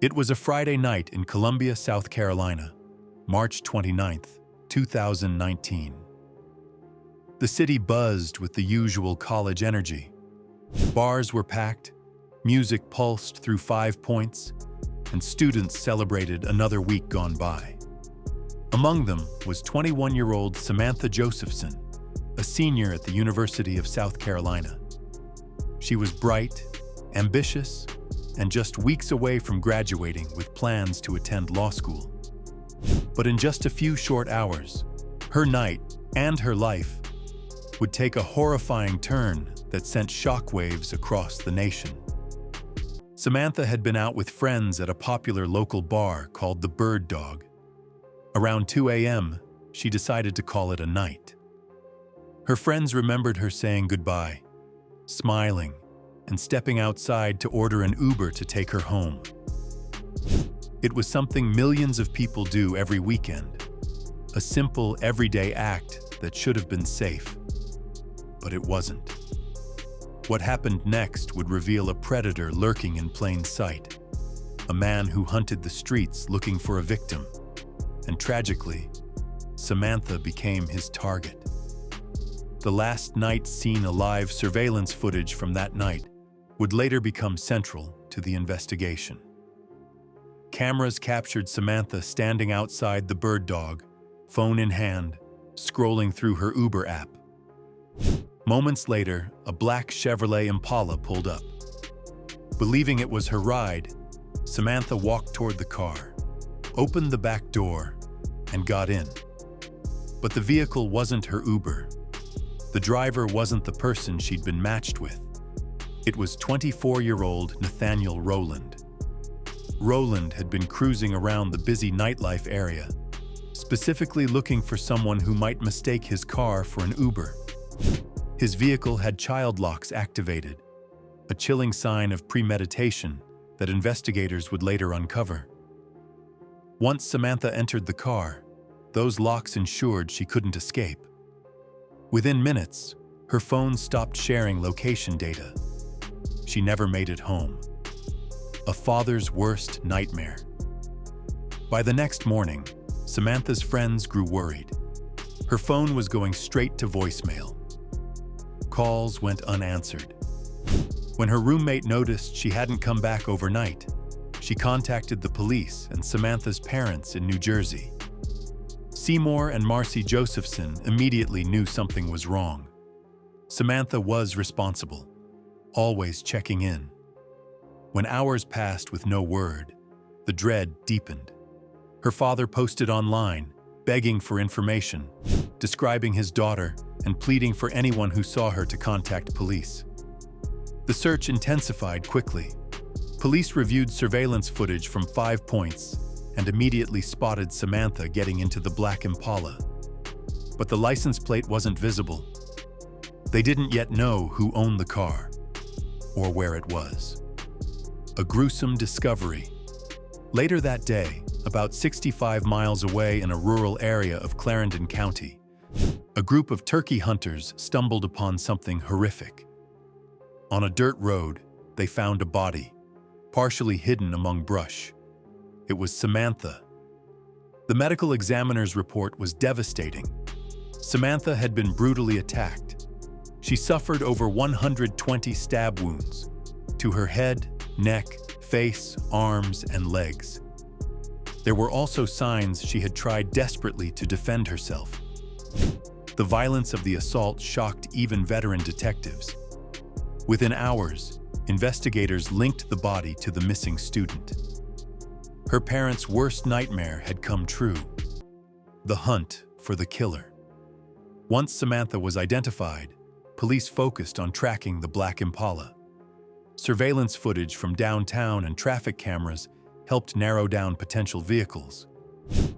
It was a Friday night in Columbia, South Carolina, March 29, 2019. The city buzzed with the usual college energy. Bars were packed, music pulsed through 5 points, and students celebrated another week gone by. Among them was 21-year-old Samantha Josephson, a senior at the University of South Carolina. She was bright, ambitious, and just weeks away from graduating with plans to attend law school. But in just a few short hours, her night and her life would take a horrifying turn that sent shockwaves across the nation. Samantha had been out with friends at a popular local bar called the Bird Dog. Around 2 a.m., she decided to call it a night. Her friends remembered her saying goodbye, smiling, and stepping outside to order an Uber to take her home. It was something millions of people do every weekend, a simple, everyday act that should have been safe. But it wasn't. What happened next would reveal a predator lurking in plain sight, a man who hunted the streets looking for a victim, and tragically, Samantha became his target. The last night seen alive surveillance footage from that night would later become central to the investigation. Cameras captured Samantha standing outside the Bird Dog, phone in hand, scrolling through her Uber app. Moments later, a black Chevrolet Impala pulled up. Believing it was her ride, Samantha walked toward the car, opened the back door, and got in. But the vehicle wasn't her Uber. The driver wasn't the person she'd been matched with. It was 24-year-old Nathaniel Rowland. Rowland had been cruising around the busy nightlife area, specifically looking for someone who might mistake his car for an Uber. His vehicle had child locks activated, a chilling sign of premeditation that investigators would later uncover. Once Samantha entered the car, those locks ensured she couldn't escape. Within minutes, her phone stopped sharing location data. She never made it home. A father's worst nightmare. By the next morning, Samantha's friends grew worried. Her phone was going straight to voicemail. Calls went unanswered. When her roommate noticed she hadn't come back overnight, she contacted the police and Samantha's parents in New Jersey. Seymour and Marcy Josephson immediately knew something was wrong. Samantha was responsible, always checking in. When hours passed with no word, the dread deepened. Her father posted online, begging for information, describing his daughter and pleading for anyone who saw her to contact police. The search intensified quickly. Police reviewed surveillance footage from 5 points and immediately spotted Samantha getting into the black Impala. But the license plate wasn't visible. They didn't yet know who owned the car or where it was. A gruesome discovery. Later that day, about 65 miles away in a rural area of Clarendon County, a group of turkey hunters stumbled upon something horrific. On a dirt road, they found a body, partially hidden among brush. It was Samantha. The medical examiner's report was devastating. Samantha had been brutally attacked. She suffered over 120 stab wounds to her head, neck, face, arms, and legs. There were also signs she had tried desperately to defend herself. The violence of the assault shocked even veteran detectives. Within hours, investigators linked the body to the missing student. Her parents' worst nightmare had come true: the hunt for the killer. Once Samantha was identified, police focused on tracking the black Impala. Surveillance footage from downtown and traffic cameras helped narrow down potential vehicles.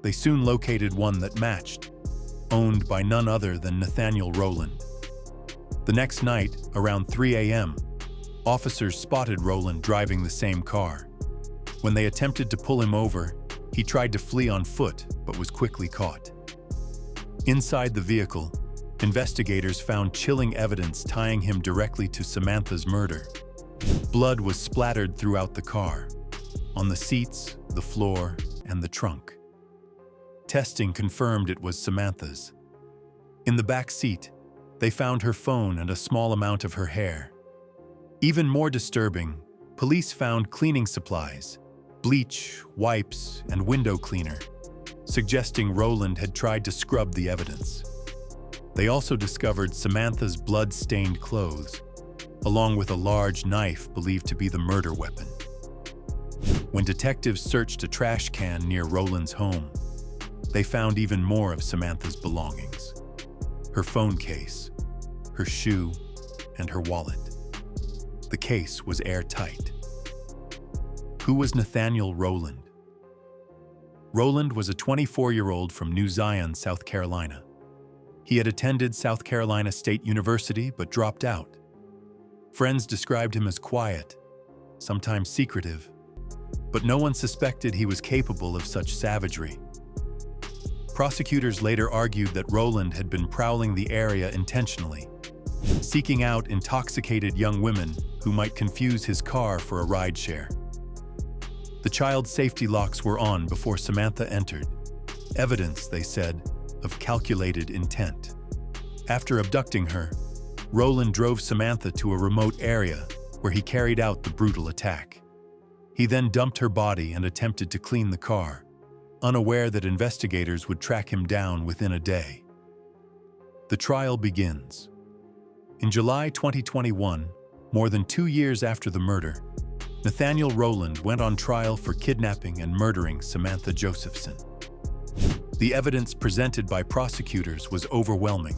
They soon located one that matched, owned by none other than Nathaniel Rowland. The next night, around 3 a.m., officers spotted Rowland driving the same car. When they attempted to pull him over, he tried to flee on foot but was quickly caught. Inside the vehicle, investigators found chilling evidence tying him directly to Samantha's murder. Blood was splattered throughout the car, on the seats, the floor, and the trunk. Testing confirmed it was Samantha's. In the back seat, they found her phone and a small amount of her hair. Even more disturbing, police found cleaning supplies, bleach, wipes, and window cleaner, suggesting Rowland had tried to scrub the evidence. They also discovered Samantha's blood-stained clothes, along with a large knife believed to be the murder weapon. When detectives searched a trash can near Rowland's home, they found even more of Samantha's belongings: her phone case, her shoe, and her wallet. The case was airtight. Who was Nathaniel Rowland? Rowland was a 24-year-old from New Zion, South Carolina. He had attended South Carolina State University but dropped out. Friends described him as quiet, sometimes secretive, but no one suspected he was capable of such savagery. Prosecutors later argued that Rowland had been prowling the area intentionally, seeking out intoxicated young women who might confuse his car for a rideshare. The child safety locks were on before Samantha entered, evidence, they said, of calculated intent. After abducting her, Rowland drove Samantha to a remote area where he carried out the brutal attack. He then dumped her body and attempted to clean the car, unaware that investigators would track him down within a day. The trial begins. In July 2021, more than 2 years after the murder, Nathaniel Rowland went on trial for kidnapping and murdering Samantha Josephson. The evidence presented by prosecutors was overwhelming.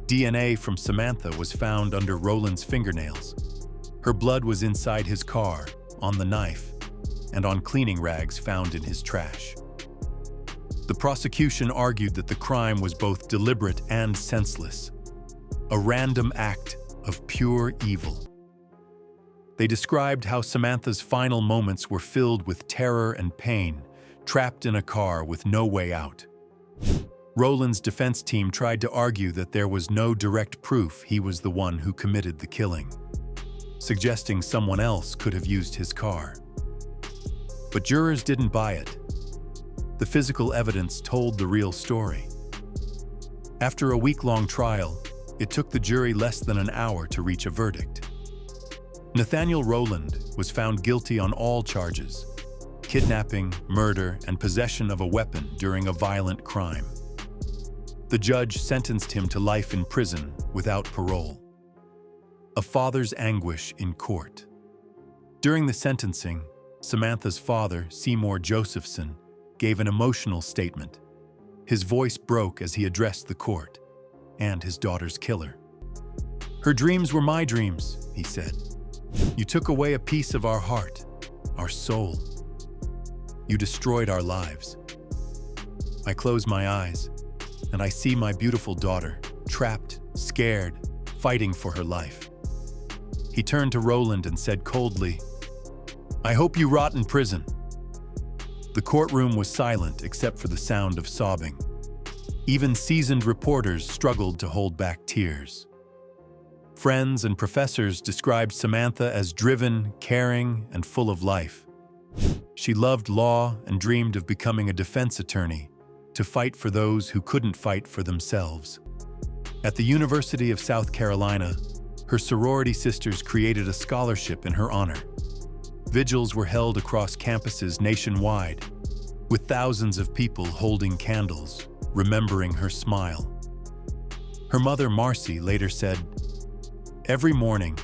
DNA from Samantha was found under Rowland's fingernails. Her blood was inside his car, on the knife, and on cleaning rags found in his trash. The prosecution argued that the crime was both deliberate and senseless, a random act of pure evil. They described how Samantha's final moments were filled with terror and pain, trapped in a car with no way out. Rowland's defense team tried to argue that there was no direct proof he was the one who committed the killing, suggesting someone else could have used his car. But jurors didn't buy it. The physical evidence told the real story. After a week-long trial, it took the jury less than an hour to reach a verdict. Nathaniel Rowland was found guilty on all charges: kidnapping, murder, and possession of a weapon during a violent crime. The judge sentenced him to life in prison without parole. A father's anguish in court. During the sentencing, Samantha's father, Seymour Josephson, gave an emotional statement. His voice broke as he addressed the court and his daughter's killer. "Her dreams were my dreams," he said. "You took away a piece of our heart, our soul. You destroyed our lives. I close my eyes, and I see my beautiful daughter, trapped, scared, fighting for her life." He turned to Rowland and said coldly, "I hope you rot in prison." The courtroom was silent except for the sound of sobbing. Even seasoned reporters struggled to hold back tears. Friends and professors described Samantha as driven, caring, and full of life. She loved law and dreamed of becoming a defense attorney, to fight for those who couldn't fight for themselves. At the University of South Carolina, her sorority sisters created a scholarship in her honor. Vigils were held across campuses nationwide, with thousands of people holding candles, remembering her smile. Her mother, Marcy, later said, "Every morning,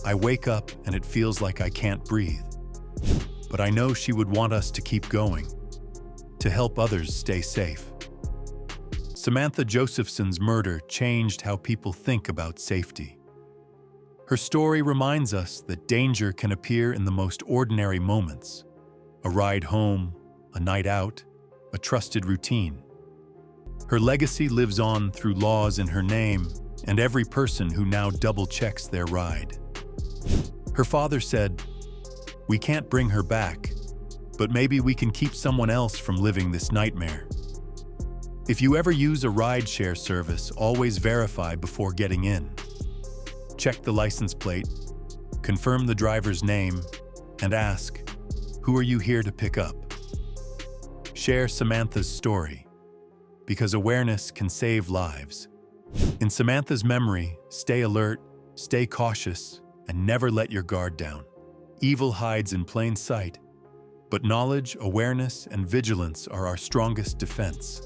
I wake up and it feels like I can't breathe. But I know she would want us to keep going, to help others stay safe." Samantha Josephson's murder changed how people think about safety. Her story reminds us that danger can appear in the most ordinary moments: a ride home, a night out, a trusted routine. Her legacy lives on through laws in her name and every person who now double-checks their ride. Her father said, "We can't bring her back, but maybe we can keep someone else from living this nightmare." If you ever use a rideshare service, always verify before getting in. Check the license plate, confirm the driver's name, and ask, Who are you here to pick up? Share Samantha's story, because awareness can save lives. In Samantha's memory, stay alert, stay cautious, and never let your guard down. Evil hides in plain sight, but knowledge, awareness, and vigilance are our strongest defense.